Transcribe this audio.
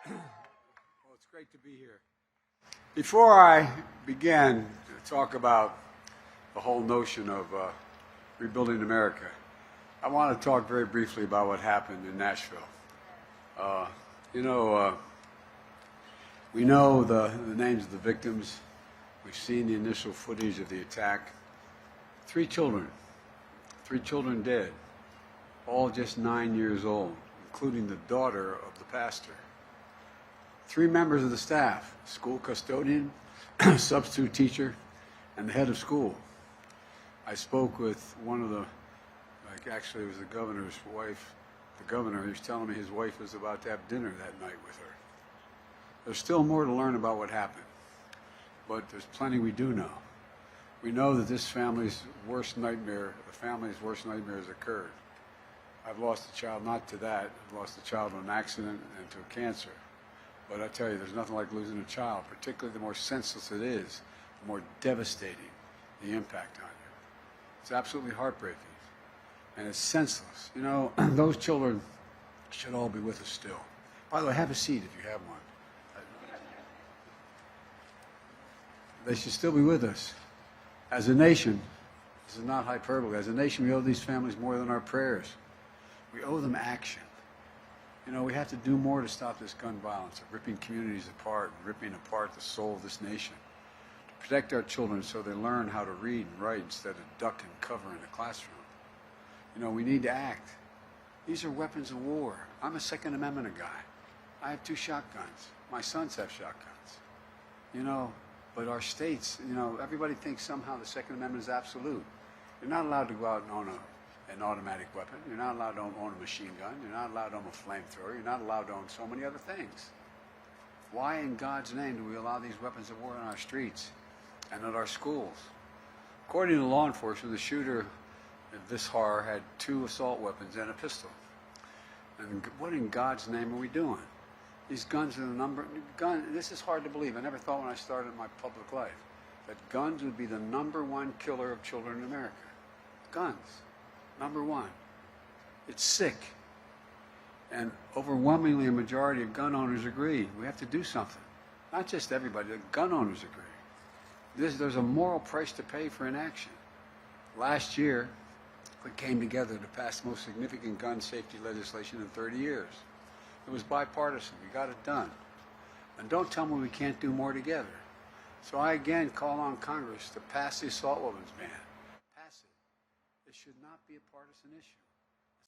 Well, it's great to be here. Before I begin to talk about the whole notion of rebuilding America, I want to talk very briefly about what happened in Nashville. Uh, we know the names of the victims. We've seen the initial footage of the attack. 3 children dead, all just 9 years old, including the daughter of the pastor. 3 members of the staff, school custodian, substitute teacher, and the head of school. I spoke with one of the, actually it was the governor's wife. The governor, he was telling me his wife was about to have dinner that night with her. There's still more to learn about what happened, but there's plenty we do know. We know that this family's worst nightmare, the family's worst nightmare has occurred. I've lost a child not to that. I've lost a child to an accident and to a cancer. But I tell you, there's nothing like losing a child, particularly the more senseless it is, the more devastating the impact on you. It's absolutely heartbreaking. And it's senseless. You know, those children should all be with us still. By the way, have a seat if you have one. They should still be with us. As a nation, this is not hyperbole, as a nation we owe these families more than our prayers. We owe them action. You know, we have to do more to stop this gun violence, of ripping communities apart, and ripping apart the soul of this nation. To protect our children so they learn how to read and write instead of duck and cover in the classroom. You know, we need to act. These are weapons of war. I'm a Second Amendment guy. I have 2 shotguns. My sons have shotguns. You know, but our states, you know, everybody thinks somehow the Second Amendment is absolute. You're not allowed to go out and own an automatic weapon. You're not allowed to own a machine gun. You're not allowed to own a flamethrower. You're not allowed to own so many other things. Why in God's name do we allow these weapons of war on our streets and at our schools? According to law enforcement, the shooter of this horror had 2 assault weapons and a pistol. And what in God's name are we doing? These guns are this is hard to believe. I never thought when I started my public life that guns would be the #1 killer of children in America. Guns, #1. It's sick. And overwhelmingly a majority of gun owners agree. We have to do something. Not just everybody, the gun owners agree. There's a moral price to pay for inaction. Last year, we came together to pass the most significant gun safety legislation in 30 years. It was bipartisan. We got it done. And don't tell me we can't do more together. So I again call on Congress to pass the assault weapons ban.